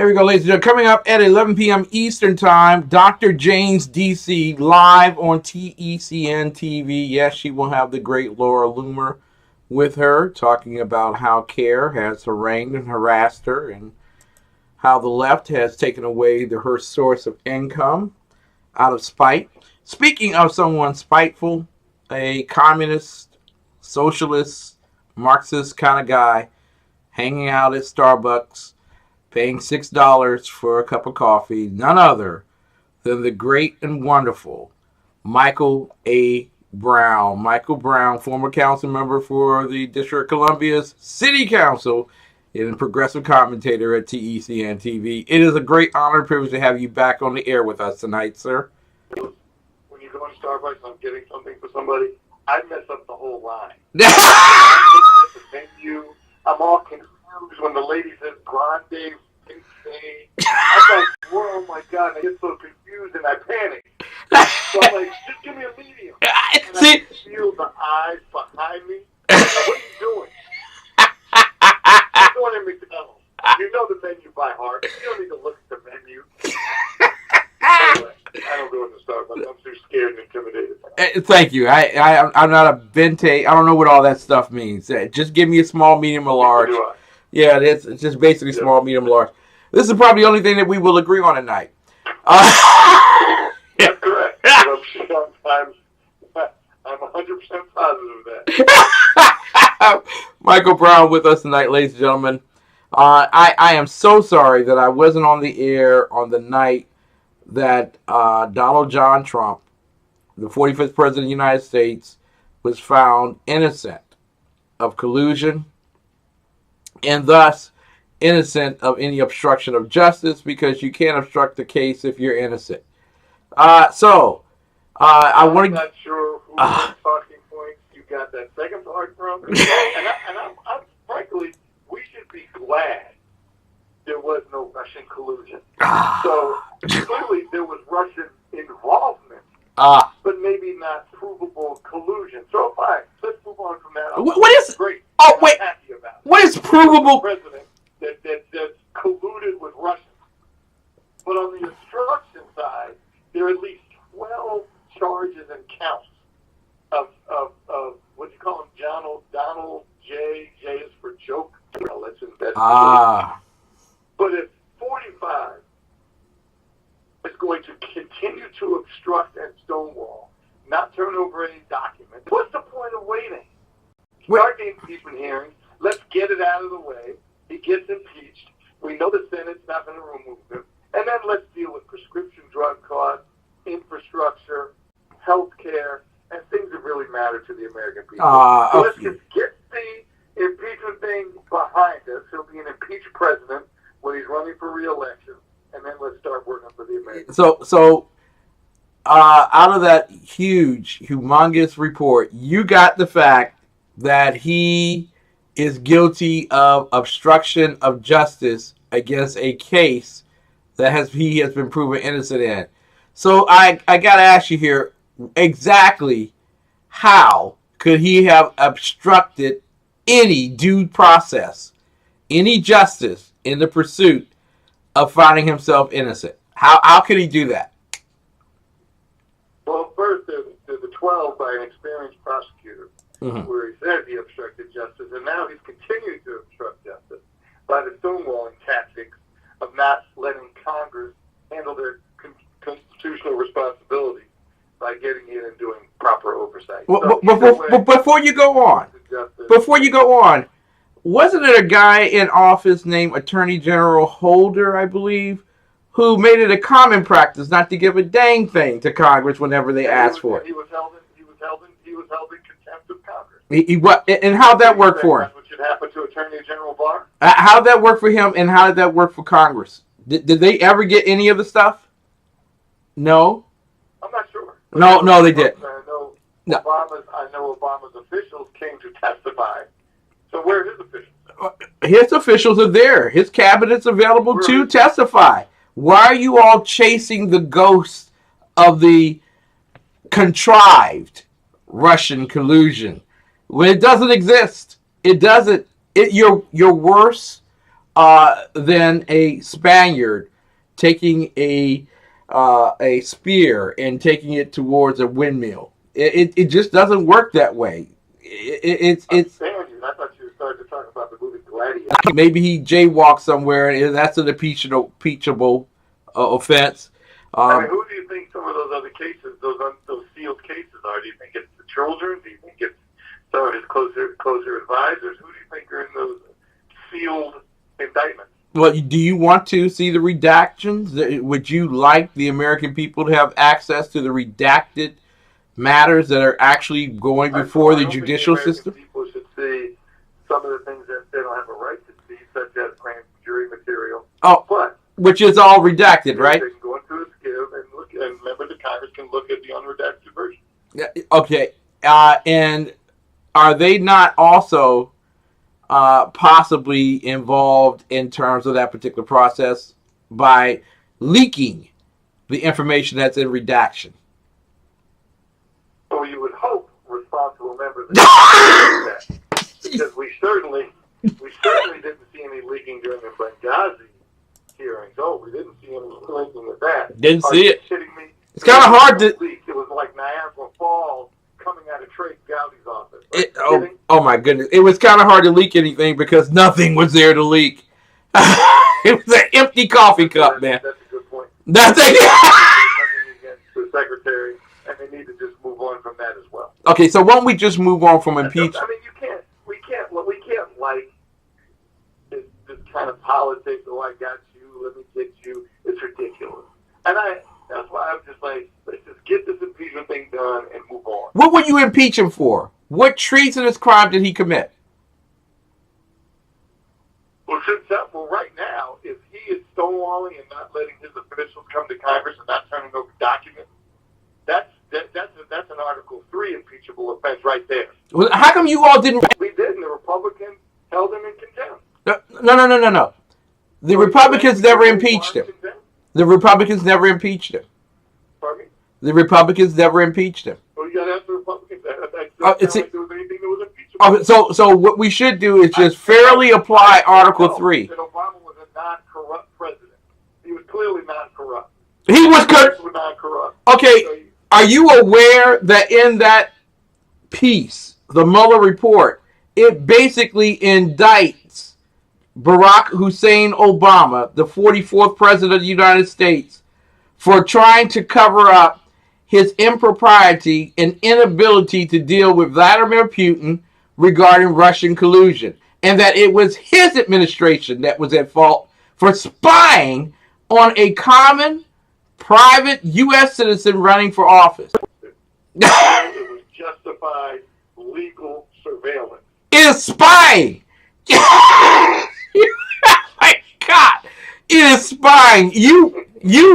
There we go, ladies and gentlemen. Coming up at 11 p.m. Eastern Time, Dr. Jane's DC live on TECN TV. Yes, she will have the great Laura Loomer with her, talking about how CARE has harangued and harassed her and how the left has taken away her source of income out of spite. Speaking of someone spiteful, a communist, socialist, Marxist kind of guy hanging out at Starbucks, paying $6 for a cup of coffee, none other than the great and wonderful Michael A. Brown. Michael Brown, former council member for the District of Columbia's City Council and progressive commentator at TECN TV. It is a great honor and privilege to have you back on the air with us tonight, sir. When you go to Starbucks and I'm getting something for somebody, I mess up the whole line. I'm looking at the menu. I'm all confused when the lady says grande, I'm like, oh my God, I get so confused and I panic. So I'm like, just give me a medium. And I can feel the eyes behind me. What are you doing? I'm going to McDonald's. You know the menu by heart. You don't need to look at the menu. Anyway, I don't go into Starbucks. I'm too scared and intimidated. Thank you. I'm not a vente. I don't know what all that stuff means. Just give me a small, medium, or large. Yeah, it's just basically small, medium, large. This is probably the only thing that we will agree on tonight. That's correct. Sometimes I'm 100% positive of that. Michael Brown with us tonight, ladies and gentlemen. I am so sorry that I wasn't on the air on the night that Donald John Trump, the 45th President of the United States, was found innocent of collusion and thus innocent of any obstruction of justice, because you can't obstruct the case if you're innocent. I want to. I'm not sure whose talking points you got that second part from. and I'm frankly, we should be glad there was no Russian collusion. So clearly there was Russian involvement, but maybe not provable collusion. So fine, let's move on from that. What is great? Oh wait, I'm happy about it. What is provable? President that's colluded with Russians. But on the obstruction side, there are at least 12 charges and counts of what do you call him, Donald J. J is for joke. Let's investigate. But if 45 is going to continue to obstruct and stonewall, not turn over any documents, what's the point of waiting? Start the impeachment hearings. Let's get it out of the way. He gets impeached. We know the Senate's not going to remove him. And then let's deal with prescription drug costs, infrastructure, health care, and things that really matter to the American people. So let's just get the impeachment thing behind us. He'll be an impeached president when he's running for re-election. And then let's start working for the Americans. So out of that humongous report, you got the fact that he is guilty of obstruction of justice against a case that he has been proven innocent in. So I got to ask you here, exactly how could he have obstructed any due process, any justice in the pursuit of finding himself innocent? How could he do that? Well, first, there's the 12 by an experienced prosecutor, where he said he obstructed justice, and now he's continuing to obstruct justice by the stonewalling tactics of not letting Congress handle their constitutional responsibility by getting in and doing proper oversight. Well, before you go on, wasn't it a guy in office named Attorney General Holder, I believe, who made it a common practice not to give a dang thing to Congress whenever they asked for it? He was held in contempt of Congress. And how'd that work for him? That's what should happen to Attorney General Barr. How'd that work for him, and how did that work for Congress? Did they ever get any of the stuff? No? I'm not sure. No, they didn't. I know Obama's officials came to testify. So where are his officials? His officials are there. His cabinet's available to testify. Why are you all chasing the ghost of the contrived Russian collusion when it doesn't exist? It doesn't. Your worst than a Spaniard taking a spear and taking it towards a windmill. It just doesn't work that way. It's Spaniard. I thought you were starting to talk about the movie Gladiator. maybe he jaywalked somewhere, and that's an impeachable offense. I mean, who do you think some of those other cases, those sealed cases are? Do you think it's the children? Do you think it's some of his closer advisors? Who do you think are in those sealed indictments? Well, do you want to see the redactions? Would you like the American people to have access to the redacted matters that are actually going before the judicial system? People should see some of the things that they don't have a right to see, such as grand jury material. Oh, but which is all redacted, right? They can go into a skiv and look, and members of Congress can look at the unredacted version. Yeah, okay, and are they not also possibly involved in terms of that particular process by leaking the information that's in redaction? So you would hope responsible members of that, because we certainly didn't see any leaking during the Benghazi hearings. Oh, we didn't see any leaking of that. Didn't see it. Are you kidding me? It's kind of hard to. It was like Niagara Falls coming out of Trey Gowdy's office. Oh my goodness! It was kind of hard to leak anything because nothing was there to leak. It was an empty coffee cup, man. That's a good point. That's nothing against the secretary, and they need to just move on from that as well. Okay, so why don't we just move on from impeachment? I mean, we can't like this kind of politics. Oh, I got you. Let me get you. It's ridiculous. And that's why I'm just like, let's just get this impeachment thing done and move on. What would you impeach him for? What treasonous crime did he commit? Well, right now, if he is stonewalling and not letting his officials come to Congress and not turning over documents, that's an Article 3 impeachable offense right there. Well, how come you all didn't? We did, and the Republicans held him in contempt. No. The Republicans never impeached him. The Republicans never impeached him. Pardon me? The Republicans never impeached him. Well, you got to ask the Republicans. Like there was anything that was impeachable. So what we should do is just fairly apply Article 3. That Obama was a non-corrupt president. He was clearly not corrupt. He was not corrupt. Okay, So are you aware that in that piece, the Mueller report, it basically indicts Barack Hussein Obama, the 44th president of the United States, for trying to cover up his impropriety and inability to deal with Vladimir Putin regarding Russian collusion, and that it was his administration that was at fault for spying on a common private U.S. citizen running for office. it was justified legal surveillance. It is spying. My God, it is spying. You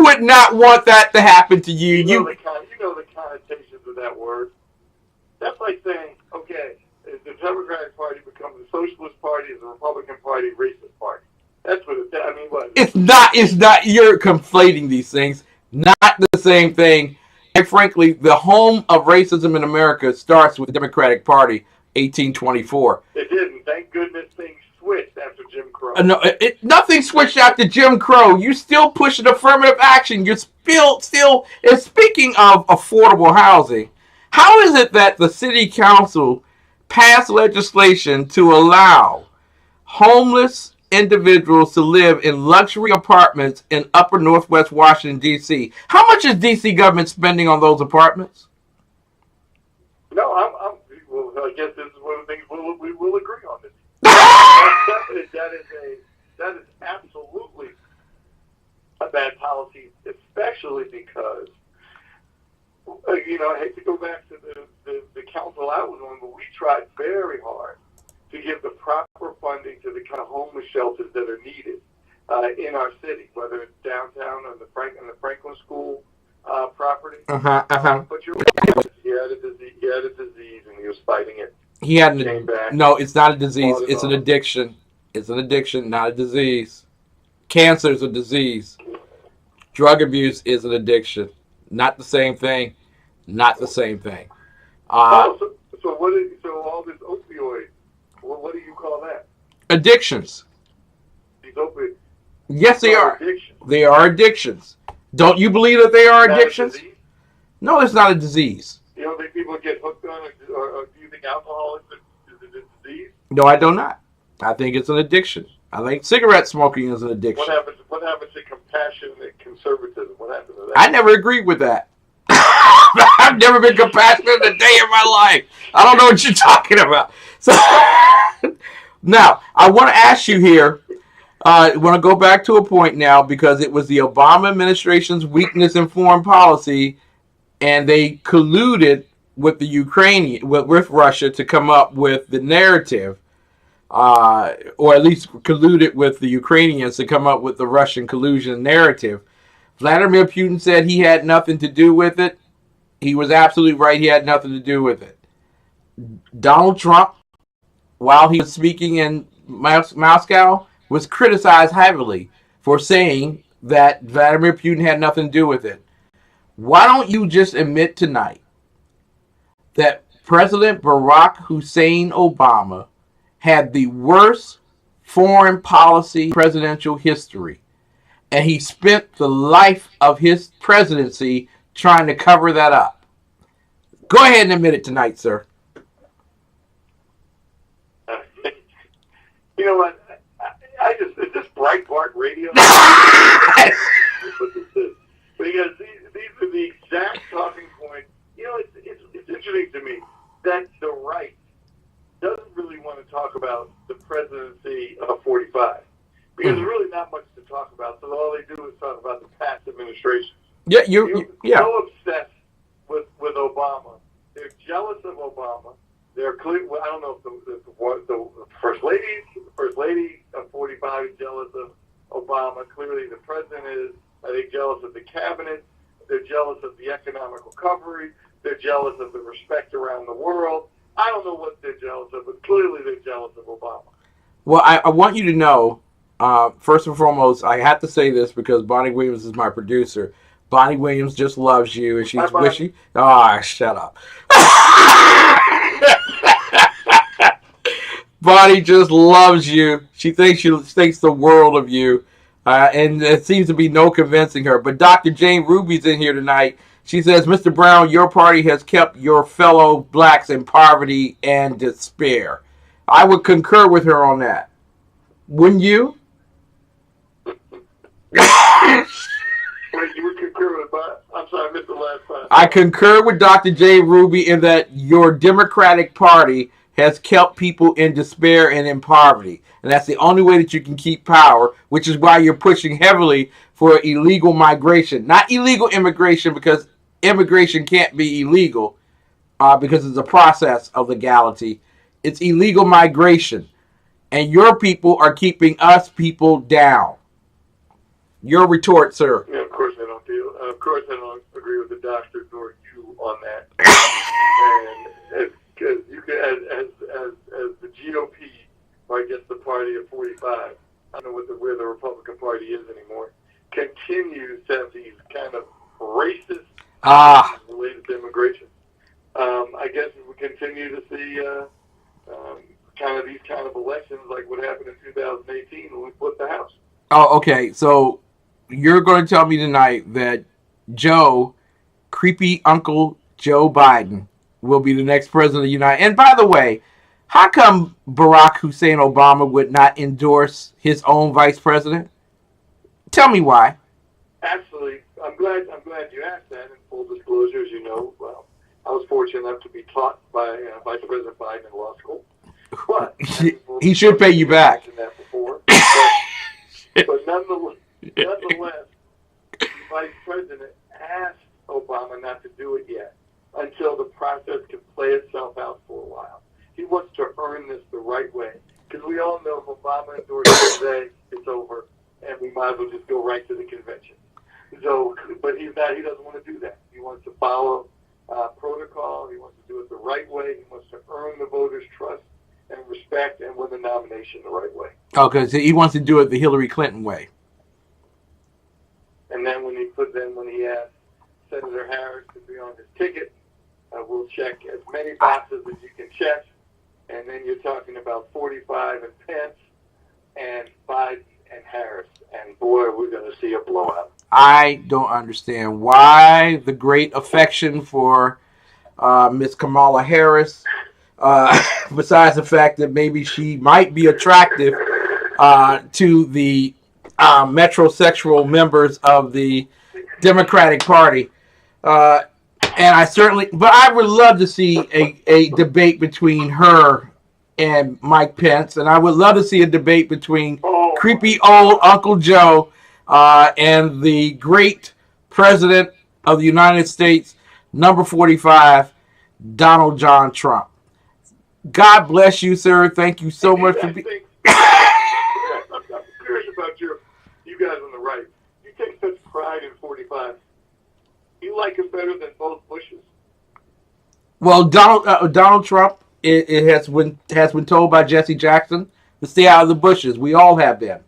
would not want that to happen to you. You know the connotations of that word. That's like saying, okay, if the Democratic Party becomes a socialist party, is the Republican Party a racist party? That's what it. I mean, what? It's not. You're conflating these things. Not the same thing. And frankly, the home of racism in America starts with the Democratic Party, 1824. It didn't. Thank goodness things switched after Jim Crow. No, nothing switched after Jim Crow. You still pushing affirmative action. You're still. And speaking of affordable housing, how is it that the city council passed legislation to allow homeless individuals to live in luxury apartments in upper northwest Washington, D.C.? How much is D.C. government spending on those apartments? No, well, I guess this is one of the things we will agree on this. That is absolutely a bad policy, especially because, I hate to go back to the council I was on, but we tried very hard to give the proper funding to the kind of homeless shelters that are needed in our city, whether it's downtown or the Franklin School property. But you're right. He had a disease, and he was fighting it. No, it's not a disease. It's an addiction. It's an addiction, not a disease. Cancer is a disease. Drug abuse is an addiction. Not the same thing. Not the same thing. So all this opioid, what do you call that? Addictions. Do you opiates. Yes, they are. Addictions. They are addictions. Don't you believe that they are addictions? Is that a disease? No, it's not a disease. You don't think people get hooked on it, or do you think alcohol is a disease? No, I do not. I think it's an addiction. I think cigarette smoking is an addiction. What happens to compassion and conservatism? What happens to that? I never agreed with that. I've never been compassionate a day in my life. I don't know what you're talking about. So now, I want to ask you here. I want to go back to a point now because it was the Obama administration's weakness in foreign policy, and they colluded with the Ukrainian, with Russia, to come up with the narrative, or at least colluded with the Ukrainians to come up with the Russian collusion narrative. Vladimir Putin said he had nothing to do with it. He was absolutely right. He had nothing to do with it. Donald Trump, while he was speaking in Moscow, was criticized heavily for saying that Vladimir Putin had nothing to do with it. Why don't you just admit tonight that President Barack Hussein Obama had the worst foreign policy presidential history, and he spent the life of his presidency trying to cover that up? Go ahead and admit it tonight, sir. You know what? Is this Breitbart radio? What this is. Because these are the exact talking points. You know, it's interesting to me that the right doesn't really want to talk about the presidency of 45. Because there's really not much to talk about. So all they do is talk about the past administration. Yeah, You're so obsessed with Obama. They're jealous of Obama. They're clear. Well, I don't know if the first lady of 45 is jealous of Obama. Clearly, the president is. Are they jealous of the cabinet? They're jealous of the economic recovery. They're jealous of the respect around the world. I don't know what they're jealous of, but clearly they're jealous of Obama. Well, I want you to know, first and foremost, I have to say this because Bonnie Williams is my producer. Bonnie Williams just loves you, and she's wishing. Oh, shut up. Bonnie just loves you. She thinks the world of you. And it seems to be no convincing her. But Dr. Jane Ruby's in here tonight. She says, Mr. Brown, your party has kept your fellow blacks in poverty and despair. I would concur with her on that. Wouldn't you? Wait, you would concur with that? I'm sorry, I missed the last part. I concur with Dr. Jane Ruby in that your Democratic Party has kept people in despair and in poverty. And that's the only way that you can keep power, which is why you're pushing heavily for illegal migration. Not illegal immigration, because immigration can't be illegal because it's a process of legality. It's illegal migration. And your people are keeping us people down. Your retort, sir. Yeah, of course I don't agree with the doctor nor you on that. And because you can, as the GOP, or I guess the party of 45, I don't know where the Republican Party is anymore, continues to have these kind of racist related to immigration. I guess we continue to see kind of these kind of elections like what happened in 2018 when we flipped the House. Oh, okay. So you're going to tell me tonight that creepy Uncle Joe Biden, will be the next president of the United States. And by the way, how come Barack Hussein Obama would not endorse his own vice president? Tell me why. Actually, I'm glad you asked that. In full disclosure, as you know, I was fortunate enough to be taught by Vice President Biden in law school. But he should pay you back. That before. But nonetheless, the Vice President asked Obama not to do it yet until the process can play itself out for a while. He wants to earn this the right way. Because we all know if Obama endorses today, it's over, and we might as well just go right to the convention. So, but he doesn't want to do that. He wants to follow protocol. He wants to do it the right way. He wants to earn the voters' trust and respect and win the nomination the right way. Okay, so he wants to do it the Hillary Clinton way. And then when he asked Senator Harris to be on his ticket, we'll check as many boxes as you can check. And then you're talking about 45 and Pence and Biden and Harris, and boy, we're going to see a blowout. I don't understand why the great affection for Miss Kamala Harris, besides the fact that maybe she might be attractive to the metrosexual members of the Democratic Party. And I would love to see a debate between her and Mike Pence, and I would love to see a debate between creepy old Uncle Joe and the great President of the United States, number 45, Donald John Trump. God bless you, sir. Thank you so much for being. I'm curious about you guys on the right. You take such pride in 45. You like him better than both Bushes? Well, Donald Trump it has been told by Jesse Jackson to stay out of the bushes. We all have been.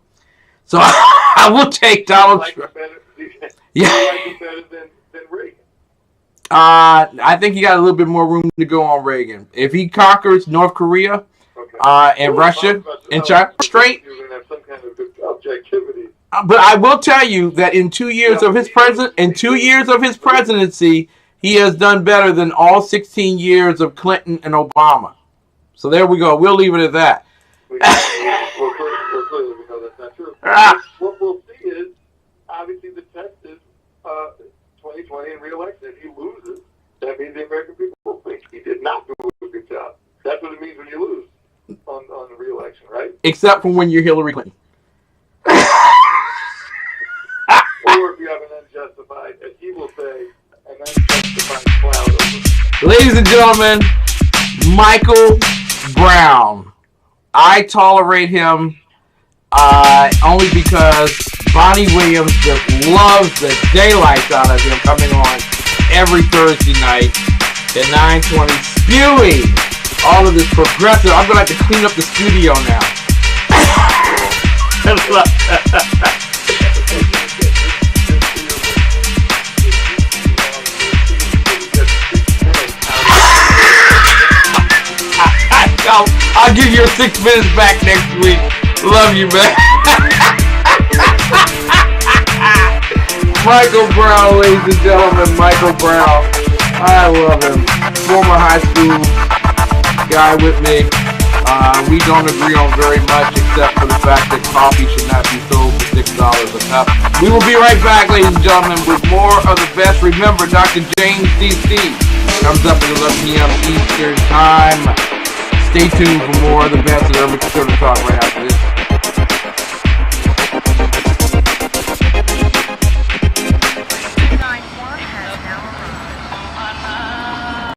So I will take Donald Trump. You like him better than Reagan? I think he got a little bit more room to go on Reagan. If he conquers North Korea and Russia and China straight. You're going to have some kind of objectivity. But I will tell you that in 2 years of his presidency, he has done better than all 16 years of Clinton and Obama. So there we go. We'll leave it at that. Clearly we know that's not true. What we'll see is, obviously, the test is 2020 and re-election. If he loses, that means the American people will think he did not do a good job. That's what it means when you lose on the re-election, right? Except for when you're Hillary Clinton. Or if you have an unjustified, as he will say, an unjustified cloud over. Ladies and gentlemen, Michael Brown. I tolerate him only because Bonnie Williams just loves the daylights out of him coming on every Thursday night at 9:20, spewing all of this progressive. I'm going to have to clean up the studio now. I'll give you 6 minutes back next week. Love you, man. Michael Brown, ladies and gentlemen. Michael Brown. I love him. Former high school guy with me. We don't agree on very much except for the fact that coffee should not be sold for $6 a cup. We will be right back, ladies and gentlemen, with more of the best. Remember, Dr. James D.C. comes up at 11 p.m. Eastern Time. Stay tuned for more of the best of Urban Conservative